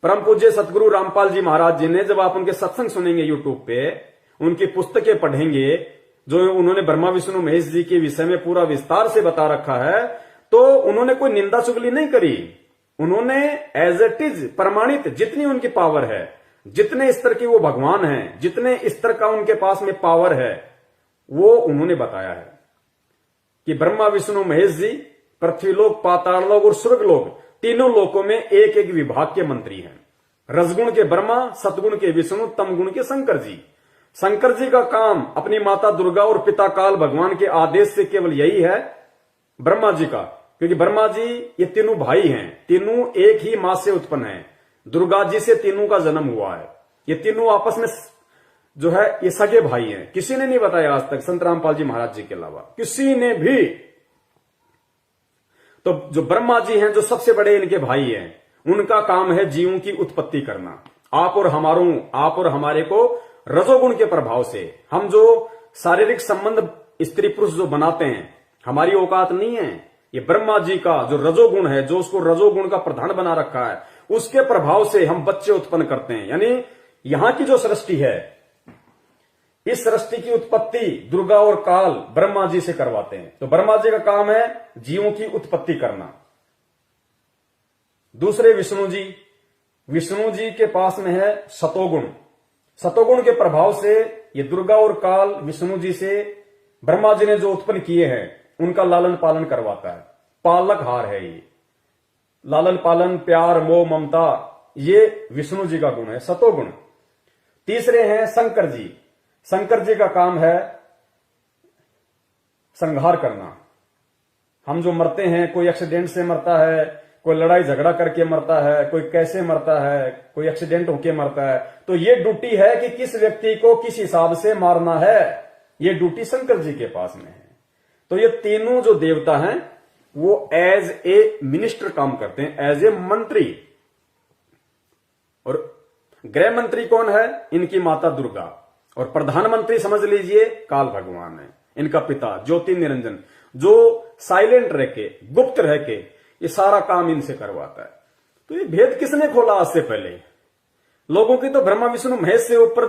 परम पूज्य सतगुरु रामपाल जी महाराज जी ने, जब आप उनके सत्संग सुनेंगे यूट्यूब पे, उनकी पुस्तकें पढ़ेंगे, जो उन्होंने ब्रह्मा विष्णु महेश जी के विषय में पूरा विस्तार से बता रखा है, तो उन्होंने कोई निंदा चुगली नहीं करी। उन्होंने एज इट इज प्रमाणित जितनी उनकी पावर है, जितने स्तर के वो भगवान हैं, जितने स्तर का उनके पास में पावर है, वो उन्होंने बताया है कि ब्रह्मा विष्णु महेश जी पृथ्वीलोक, पाताललोक और स्वर्गलोक, तीनों लोकों में एक एक विभाग के मंत्री हैं। रजगुण के ब्रह्मा, सतगुण के विष्णु, तमगुण के शंकर जी। शंकर जी का काम अपनी माता दुर्गा और पिता काल भगवान के आदेश से केवल यही है, ब्रह्मा जी का, क्योंकि ब्रह्मा जी ये तीनों भाई हैं, तीनों एक ही मां से उत्पन्न हैं, दुर्गा जी से तीनों का जन्म हुआ है। ये तीनों आपस में जो है ये सगे भाई हैं। किसी ने नहीं बताया आज तक, संत रामपाल जी महाराज जी के अलावा किसी ने भी। तो जो ब्रह्मा जी हैं, जो सबसे बड़े इनके भाई हैं, उनका काम है जीवों की उत्पत्ति करना। आप और हमारे को रजोगुण के प्रभाव से हम जो शारीरिक संबंध स्त्री पुरुष जो बनाते हैं, हमारी औकात नहीं है। ये ब्रह्मा जी का जो रजोगुण है, जो उसको रजोगुण का प्रधान बना रखा है, उसके प्रभाव से हम बच्चे उत्पन्न करते हैं। यानी यहां की जो सृष्टि है, इस सृष्टि की उत्पत्ति दुर्गा और काल ब्रह्मा जी से करवाते हैं। तो ब्रह्मा जी का काम है जीवों की उत्पत्ति करना। दूसरे विष्णु जी के पास में है सतोगुण। सतोगुण के प्रभाव से ये दुर्गा और काल विष्णु जी से ब्रह्मा जी ने जो उत्पन्न किए हैं, उनका लालन पालन करवाता है। पालकहार है ये, लालन पालन, प्यार, मोह, ममता, ये विष्णु जी का गुण है, सतोगुण। तीसरे हैं शंकर जी। शंकर जी का काम है संहार करना। हम जो मरते हैं, कोई एक्सीडेंट से मरता है, कोई लड़ाई झगड़ा करके मरता है, कोई कैसे मरता है, कोई एक्सीडेंट होके मरता है, तो ये ड्यूटी है कि किस व्यक्ति को किस हिसाब से मारना है, ये ड्यूटी शंकर जी के पास में है। तो ये तीनों जो देवता हैं, वो एज ए मिनिस्टर काम करते हैं, एज ए मंत्री। और गृह मंत्री कौन है? इनकी माता दुर्गा। और प्रधानमंत्री समझ लीजिए काल भगवान है, इनका पिता ज्योति निरंजन, जो साइलेंट रह के, गुप्त रह के ये सारा काम इनसे करवाता है। तो ये भेद किसने खोला आज से पहले? लोगों की तो ब्रह्मा विष्णु महेश से ऊपर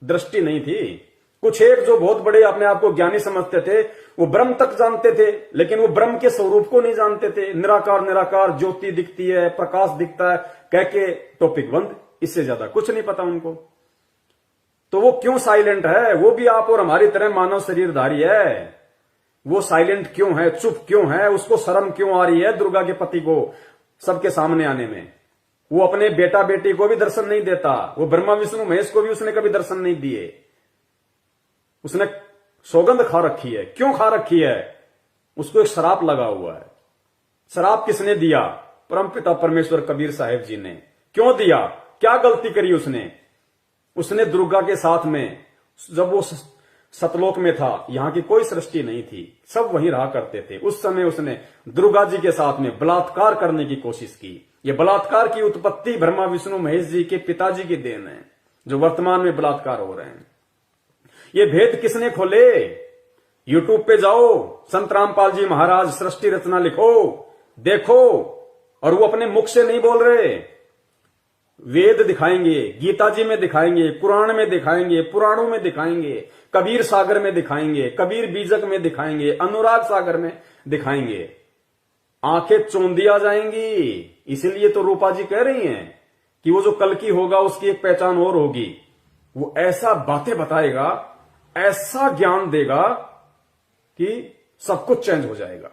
दृष्टि नहीं थी। कुछ एक जो बहुत बड़े अपने आप को ज्ञानी समझते थे, वो ब्रह्म तक जानते थे, लेकिन वो ब्रह्म के स्वरूप को नहीं जानते थे। निराकार निराकार, ज्योति दिखती है, प्रकाश दिखता है कह के टॉपिक बंद, इससे ज्यादा कुछ नहीं पता उनको। तो वो क्यों साइलेंट है? वो भी आप और हमारी तरह मानव शरीरधारी है। वो साइलेंट क्यों है, चुप क्यों है, उसको शर्म क्यों आ रही है दुर्गा के पति को सबके सामने आने में? वो अपने बेटा बेटी को भी दर्शन नहीं देता, वो ब्रह्मा विष्णु महेश को भी उसने कभी दर्शन नहीं दिए। उसने सौगंध खा रखी है। क्यों खा रखी है? उसको एक शराप लगा हुआ है। शराप किसने दिया? परमपिता परमेश्वर कबीर साहिब जी ने। क्यों दिया? क्या गलती करी उसने? उसने दुर्गा के साथ में, जब वो सतलोक में था, यहां की कोई सृष्टि नहीं थी, सब वहीं रहा करते थे, उस समय उसने दुर्गा जी के साथ में बलात्कार करने की कोशिश की। ये बलात्कार की उत्पत्ति ब्रह्मा विष्णु महेश जी के पिताजी की देन है, जो वर्तमान में बलात्कार हो रहे हैं। ये भेद किसने खोले? यूट्यूब पे जाओ, संत रामपाल जी महाराज सृष्टि रचना लिखो, देखो। और वो अपने मुख से नहीं बोल रहे, वेद दिखाएंगे, गीता जी में दिखाएंगे, कुरान में दिखाएंगे, पुराणों में दिखाएंगे, कबीर सागर में दिखाएंगे, कबीर बीजक में दिखाएंगे, अनुराग सागर में दिखाएंगे। आंखें चौंधिया जाएंगी। इसीलिए तो रूपा जी कह रही हैं कि वो जो कल की होगा उसकी एक पहचान और होगी। वो ऐसा बातें बताएगा, ऐसा ज्ञान देगा कि सब कुछ चेंज हो जाएगा।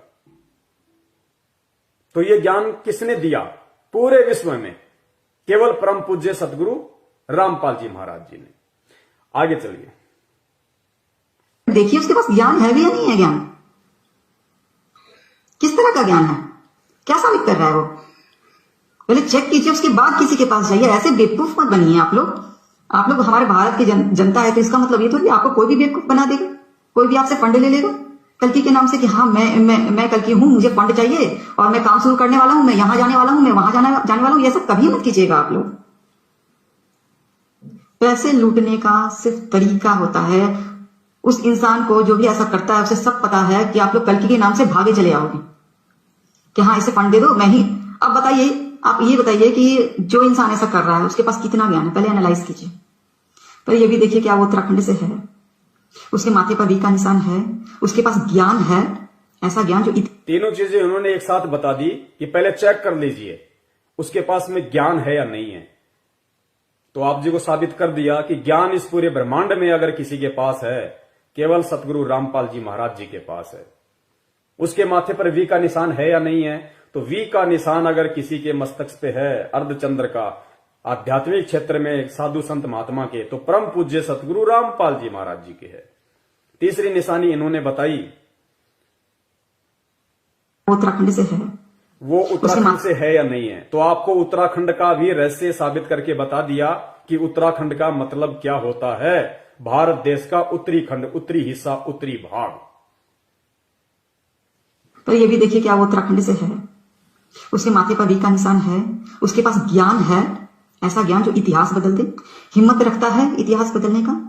तो ये ज्ञान किसने दिया पूरे विश्व में? केवल परम पूज्य सतगुरु रामपाल जी महाराज जी ने। आगे चलिए,
देखिए उसके पास ज्ञान है भी या नहीं है। ज्ञान किस तरह का ज्ञान है, क्या साबित कर रहा है वो, पहले चेक कीजिए, उसके बाद किसी के पास जाइए। ऐसे बेवकूफ मत बनिए आप लोग। आप लोग हमारे भारत की जनता है, तो इसका मतलब ये थोड़ी आपको कोई भी बेवकूफ बना देगा, कोई भी आपसे फंड ले लेगा कल्कि के नाम से कि हाँ मैं कल्कि हूं, मुझे फंड चाहिए और मैं काम शुरू करने वाला हूं, मैं यहां जाने वाला हूं, मैं वहां जाने वाला हूं। ये सब कभी मत कीजिएगा आप लोग। पैसे लूटने का सिर्फ तरीका होता है, उस इंसान को जो भी ऐसा करता है उसे सब पता है कि आप लोग कल्कि के नाम से भागे चले आओगे कि हाँ इसे फंड दे दो, मैं ही। अब बताइए, आप ये बताइए कि जो इंसान ऐसा कर रहा है उसके पास कितना ज्ञान है, पहले एनालाइज कीजिए। पर ये भी देखिए क्या वो उत्तराखंड से है, उसके माथे पर वी का निशान है, उसके पास ज्ञान है, ऐसा ज्ञान जो
तीनों चीजें उन्होंने एक साथ बता दी कि पहले चेक कर लीजिए उसके पास में ज्ञान है या नहीं है। तो आप जी को साबित कर दिया कि ज्ञान इस पूरे ब्रह्मांड में अगर किसी के पास है, केवल सतगुरु रामपाल जी महाराज जी के पास है। उसके माथे पर वी का निशान है या नहीं है? तो वी का निशान अगर किसी के मस्तक पे है, अर्धचंद्र का, आध्यात्मिक क्षेत्र में साधु संत महात्मा के, तो परम पूज्य सतगुरु रामपाल जी महाराज जी के है। तीसरी निशानी इन्होंने बताई,
उत्तराखंड से है,
वो उत्तराखंड से है या नहीं है। तो आपको उत्तराखंड का भी रहस्य साबित करके बता दिया कि उत्तराखंड का मतलब क्या होता है। भारत देश का उत्तरी खंड, उत्तरी हिस्सा, उत्तरी भाग।
पर ये भी देखिए क्या वो उत्तराखंड से है, उसके माथे पर वी का निशान है, उसके पास ज्ञान है, ऐसा ज्ञान जो इतिहास बदल दे, हिम्मत रखता है इतिहास बदलने का।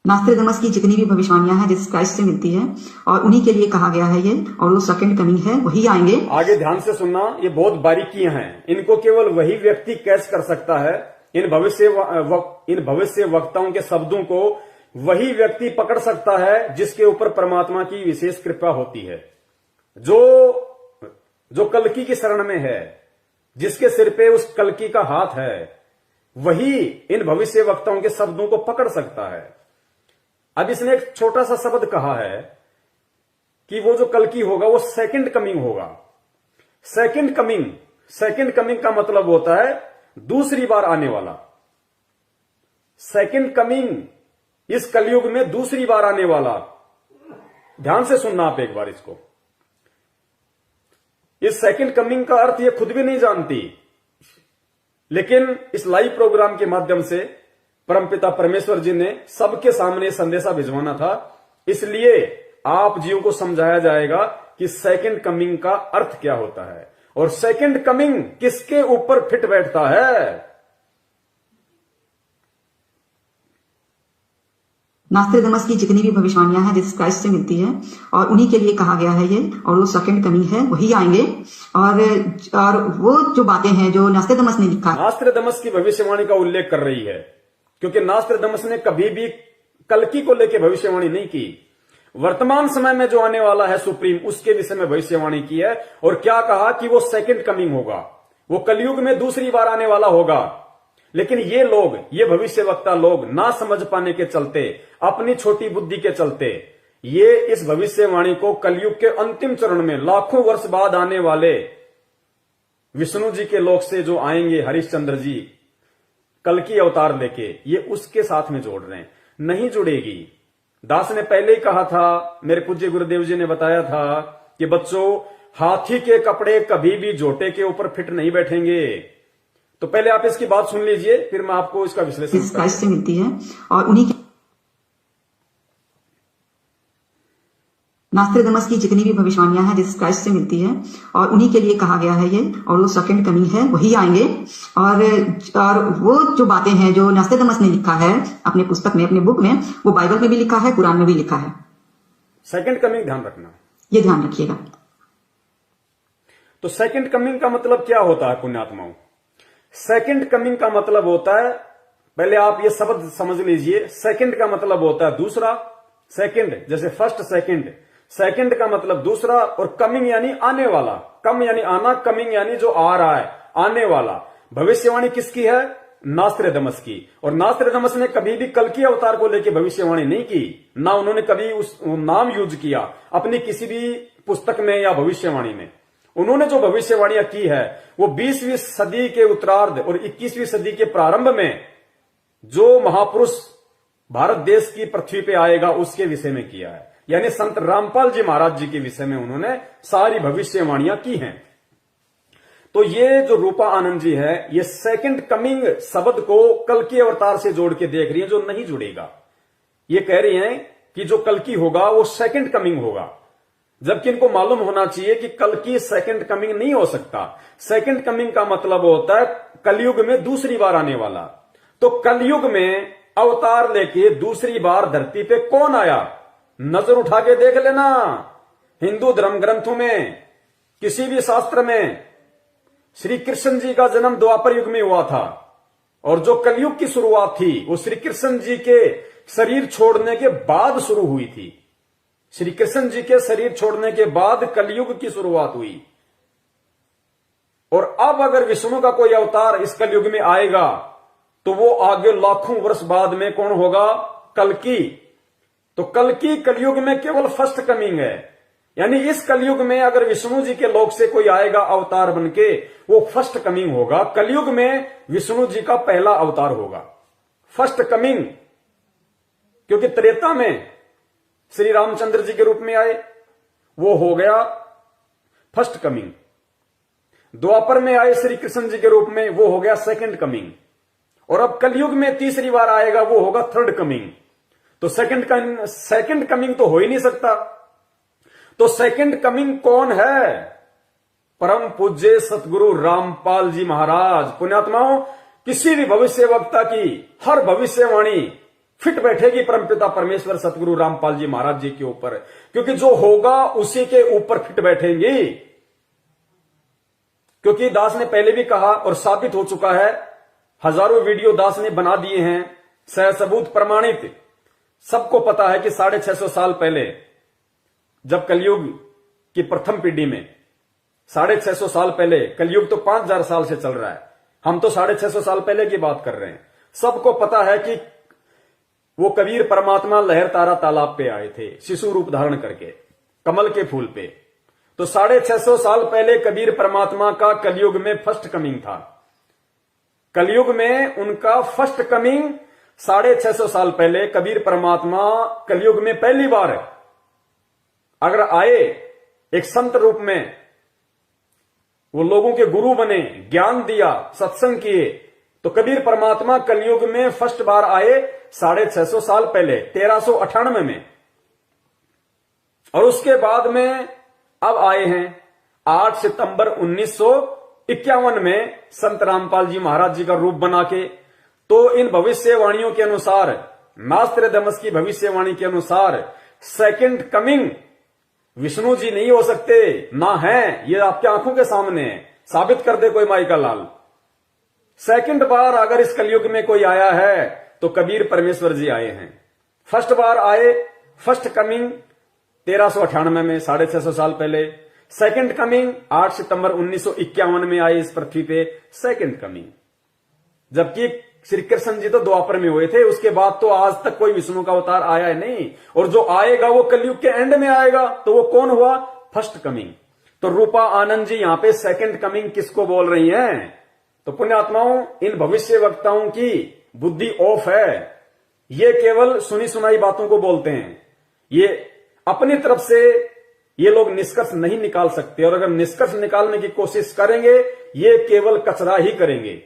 नास्ट्रेडमस की जितनी भी भविष्यवाणियां हैं जीसस क्राइस्ट से मिलती है और उन्हीं के लिए कहा गया है ये, और वो सेकंड कमिंग है, वही आएंगे।
आगे ध्यान से सुनना, ये बहुत बारीकियां हैं, इनको केवल वही व्यक्ति कैच कर सकता है। इन भविष्य वक्ताओं के शब्दों को वही व्यक्ति पकड़ सकता है जिसके ऊपर परमात्मा की विशेष कृपा होती है, जो कल्कि की शरण में है, जिसके सिर पे उस कल्कि का हाथ है, वही इन भविष्य वक्ताओं के शब्दों को पकड़ सकता है। अब इसने एक छोटा सा शब्द कहा है कि वो जो कल्कि होगा वो सेकंड कमिंग होगा। सेकंड कमिंग का मतलब होता है दूसरी बार आने वाला। सेकंड कमिंग इस कलयुग में दूसरी बार आने वाला। ध्यान से सुनना आप एक बार इसको। इस सेकंड कमिंग का अर्थ ये खुद भी नहीं जानती, लेकिन इस लाइव प्रोग्राम के माध्यम से परमपिता परमेश्वर जी ने सबके सामने संदेशा भिजवाना था, इसलिए आप जीव को समझाया जाएगा कि सेकंड कमिंग का अर्थ क्या होता है और सेकंड कमिंग किसके ऊपर फिट बैठता है।
नास्ट्रेडमस की जितनी भी भविष्यवाणियां हैं जीसस क्राइस्ट से मिलती है और उन्हीं के लिए कहा गया है ये, और वो सेकंड कमिंग है, वही आएंगे। और वो जो बातें हैं जो नास्ट्रेडमस ने लिखा,
नास्ट्रेडमस की भविष्यवाणी का उल्लेख कर रही है, क्योंकि नास्ट्रेडमस ने कभी भी कल्कि को लेकर भविष्यवाणी नहीं की। वर्तमान समय में जो आने वाला है सुप्रीम, उसके विषय में भविष्यवाणी की है। और क्या कहा कि वो सेकंड कमिंग होगा, वो कलयुग में दूसरी बार आने वाला होगा। लेकिन ये लोग, ये भविष्यवक्ता लोग ना समझ पाने के चलते, अपनी छोटी बुद्धि के चलते, ये इस भविष्यवाणी को कलयुग के अंतिम चरण में लाखों वर्ष बाद आने वाले विष्णु जी के लोक से जो आएंगे हरिश्चंद्र जी कल्कि अवतार लेके, ये उसके साथ में जोड़ रहे हैं। नहीं जुड़ेगी। दास ने पहले ही कहा था, मेरे पूज्य गुरुदेव जी ने बताया था कि बच्चों, हाथी के कपड़े कभी भी जोटे के ऊपर फिट नहीं बैठेंगे। तो पहले आप इसकी बात सुन लीजिए, फिर मैं आपको इसका विश्लेषण
से मिलती है और उन्हीं की नास्ट्रेडमस की जितनी भी भविष्यवाणियां हैं जीसस क्राइस्ट से मिलती है और उन्हीं के लिए कहा गया है ये, और वो सेकंड कमिंग है, वही आएंगे। और वो जो बातें हैं जो नास्ट्रेडमस ने लिखा है अपने पुस्तक में, अपने बुक में, वो बाइबल में भी लिखा है, कुरान में भी लिखा है।
सेकंड कमिंग ध्यान रखना,
ये ध्यान रखिएगा।
तो सेकंड कमिंग का मतलब क्या होता है पुण्यात्माओं? सेकंड कमिंग का मतलब होता है, पहले आप ये शब्द समझ लीजिए, सेकंड का मतलब होता है दूसरा सेकंड, जैसे फर्स्ट सेकंड, सेकंड का मतलब दूसरा, और कमिंग यानी आने वाला, कम यानी आना, कमिंग यानी जो आ रहा है, आने वाला। भविष्यवाणी किसकी है? नास्त्रदमस की। और नास्त्रदमस ने कभी भी कल्कि अवतार को लेकर भविष्यवाणी नहीं की, ना उन्होंने कभी उस नाम यूज किया अपनी किसी भी पुस्तक में या भविष्यवाणी में। उन्होंने जो भविष्यवाणियां की है वो 20वीं सदी के उत्तरार्ध और 21वीं सदी के प्रारंभ में जो महापुरुष भारत देश की पृथ्वी पे आएगा उसके विषय में किया है, यानी संत रामपाल जी महाराज जी के विषय में उन्होंने सारी भविष्यवाणियां की हैं। तो ये जो रूपा आनंद जी है, ये सेकंड कमिंग शब्द को कल्कि अवतार से जोड़ के देख रही है, जो नहीं जुड़ेगा। ये कह रही हैं कि जो कल्कि होगा वो सेकंड कमिंग होगा, जबकि इनको मालूम होना चाहिए कि कल्कि सेकंड कमिंग नहीं हो सकता। सेकंड कमिंग का मतलब होता है कलयुग में दूसरी बार आने वाला। तो कलयुग में अवतार लेके दूसरी बार धरती पे कौन आया? नजर उठा के देख लेना, हिंदू धर्म ग्रंथों में, किसी भी शास्त्र में श्री कृष्ण जी का जन्म द्वापर युग में हुआ था, और जो कलयुग की शुरुआत थी वो श्री कृष्ण जी के शरीर छोड़ने के बाद शुरू हुई थी। श्री कृष्ण जी के शरीर छोड़ने के बाद कलयुग की शुरुआत हुई। और अब अगर विष्णु का कोई अवतार इस कलयुग में आएगा तो वो आगे लाखों वर्ष बाद में कौन होगा? कल्कि। तो कल्कि कलयुग में केवल फर्स्ट कमिंग है, यानी इस कलयुग में अगर विष्णु जी के लोक से कोई आएगा अवतार बनके, वो फर्स्ट कमिंग होगा। कलयुग में विष्णु जी का पहला अवतार होगा, फर्स्ट कमिंग। क्योंकि त्रेता में श्री रामचंद्र जी के रूप में आए, वो हो गया फर्स्ट कमिंग। द्वापर में आए श्री कृष्ण जी के रूप में, वो हो गया सेकंड कमिंग। और अब कलयुग में तीसरी बार आएगा, वो होगा थर्ड कमिंग। तो सेकंड कमिंग तो हो ही नहीं सकता। तो सेकंड कमिंग कौन है? परम पूज्य सतगुरु रामपाल जी महाराज। पुण्यात्माओं, किसी भी भविष्य वक्ता की हर भविष्यवाणी फिट बैठेगी परमपिता परमेश्वर सतगुरु रामपाल जी महाराज जी के ऊपर, क्योंकि जो होगा उसी के ऊपर फिट बैठेंगी। क्योंकि दास ने पहले भी कहा और साबित हो चुका है, हजारों वीडियो दास ने बना दिए हैं, सहसबूत प्रमाणित। सबको पता है कि 650 साल पहले जब कलयुग की प्रथम पीढ़ी में, 650 साल पहले, कलयुग तो 5000 साल से चल रहा है, हम तो 650 साल पहले की बात कर रहे हैं। सबको पता है कि वो कबीर परमात्मा लहर तारा तालाब पे आए थे शिशु रूप धारण करके, कमल के फूल पे। तो 650 साल पहले कबीर परमात्मा का कलयुग में फर्स्ट कमिंग था। कलयुग में उनका फर्स्ट कमिंग 650 साल पहले कबीर परमात्मा कलयुग में पहली बार अगर आए एक संत रूप में, वो लोगों के गुरु बने, ज्ञान दिया, सत्संग किए, तो कबीर परमात्मा कलयुग में फर्स्ट बार आए 650 साल पहले 1398 में। और उसके बाद में अब आए हैं 8 सितंबर 1951 में संत रामपाल जी महाराज जी का रूप बना के। तो इन भविष्यवाणियों के अनुसार, नास्त्रदमस की भविष्यवाणी के अनुसार, सेकंड कमिंग विष्णु जी नहीं हो सकते, ना है। ये आपके आंखों के सामने है, साबित कर दे कोई माई का लाल। सेकंड बार अगर इस कलयुग में कोई आया है तो कबीर परमेश्वर जी आए हैं। फर्स्ट बार आए, फर्स्ट कमिंग 1398 में, 650 साल पहले। सेकंड कमिंग 8 सितंबर 1951 में आए इस पृथ्वी पे, सेकंड कमिंग। जबकि श्री कृष्ण जी तो द्वापर में हुए थे, उसके बाद तो आज तक कोई विष्णु का अवतार आया है नहीं। और जो आएगा वो कलयुग के एंड में आएगा, तो वो कौन हुआ? First coming. तो रूपा आनंद जी यहां पे सेकंड कमिंग किसको बोल रही हैं? तो पुण्यात्माओं, इन भविष्य वक्ताओं की बुद्धि ऑफ है। ये केवल सुनी सुनाई बातों को बोलते हैं। ये अपनी तरफ से ये लोग निष्कर्ष नहीं निकाल सकते, और अगर निष्कर्ष निकालने की कोशिश करेंगे ये केवल कचरा ही करेंगे।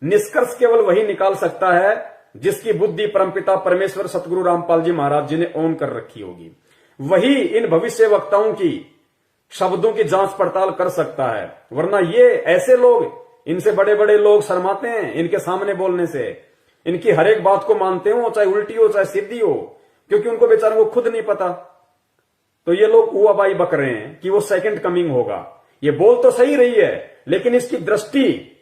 निष्कर्ष केवल वही निकाल सकता है जिसकी बुद्धि परमपिता परमेश्वर सतगुरु रामपाल जी महाराज जी ने ऑन कर रखी होगी। वही इन भविष्य वक्ताओं की शब्दों की जांच पड़ताल कर सकता है। वरना ये ऐसे लोग, इनसे बड़े बड़े लोग शर्माते हैं इनके सामने बोलने से। इनकी हर एक बात को मानते हो, चाहे उल्टी हो चाहे सीधी हो, क्योंकि उनको बेचारों को खुद नहीं पता। तो ये लोग हुआबाई बक रहे हैं कि वो सेकंड कमिंग होगा। ये बोल तो सही रही है, लेकिन इसकी दृष्टि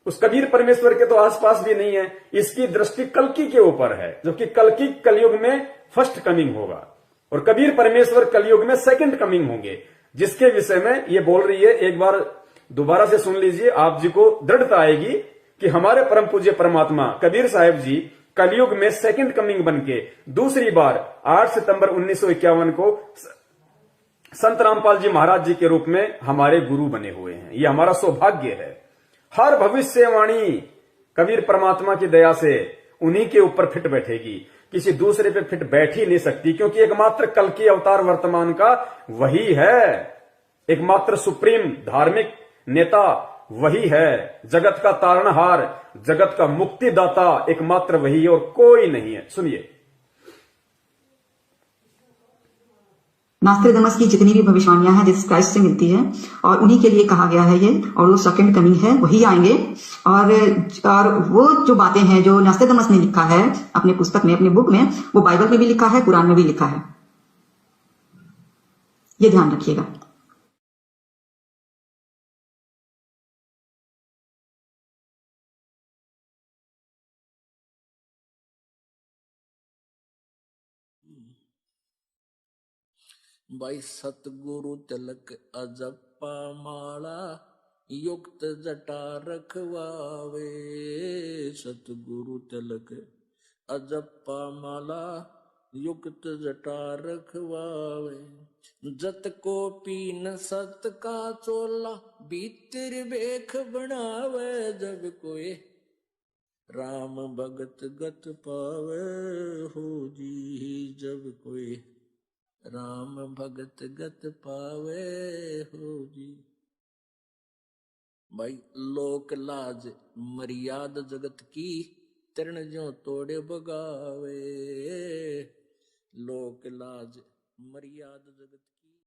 उस कबीर परमेश्वर के तो आसपास भी नहीं है। इसकी दृष्टि कल्कि के ऊपर है, जबकि कल्कि कलयुग में फर्स्ट कमिंग होगा और कबीर परमेश्वर कलयुग में सेकंड कमिंग होंगे, जिसके विषय में ये बोल रही है। एक बार दोबारा से सुन लीजिए, आप जी को दृढ़ता आएगी कि हमारे परम पूज्य परमात्मा कबीर साहिब जी कलयुग में सेकंड कमिंग बनके दूसरी बार 8 सितंबर 1951 को संत रामपाल जी महाराज जी के रूप में हमारे गुरु बने हुए हैं। ये हमारा सौभाग्य है। हर भविष्यवाणी कबीर परमात्मा की दया से उन्हीं के ऊपर फिट बैठेगी, किसी दूसरे पे फिट बैठ ही नहीं सकती, क्योंकि एकमात्र कल की अवतार वर्तमान का वही है। एकमात्र सुप्रीम धार्मिक नेता वही है। जगत का तारणहार, जगत का मुक्तिदाता एकमात्र वही है और कोई नहीं है। सुनिए,
नास्ट्रेडमस की जितनी भी भविष्यवाणियां हैं जीसस क्राइस्ट से मिलती है और उन्हीं के लिए कहा गया है ये, और वो सेकंड कमिंग है, वही आएंगे। और वो जो बातें हैं जो नास्ट्रेडमस ने लिखा है अपने पुस्तक में, अपने बुक में, वो बाइबल में भी लिखा है, कुरान में भी लिखा है। ये ध्यान रखिएगा।
भाई सतगुरु तिलक अजप्पा माला युक्त जटा रखवावे। सतगुरु तिलक अजप्पा माला युक्त जटा रखवावे। जत को पीन सत का चोला भीतर बेख बनावे। जब कोई राम भगत गत पावे हो जी। जब कोई राम भगत गत पावे हो जी। भाई लोक लाज मर्याद जगत की तरण जो तोड़े बगावे। लोक लाज मर्याद जगत की।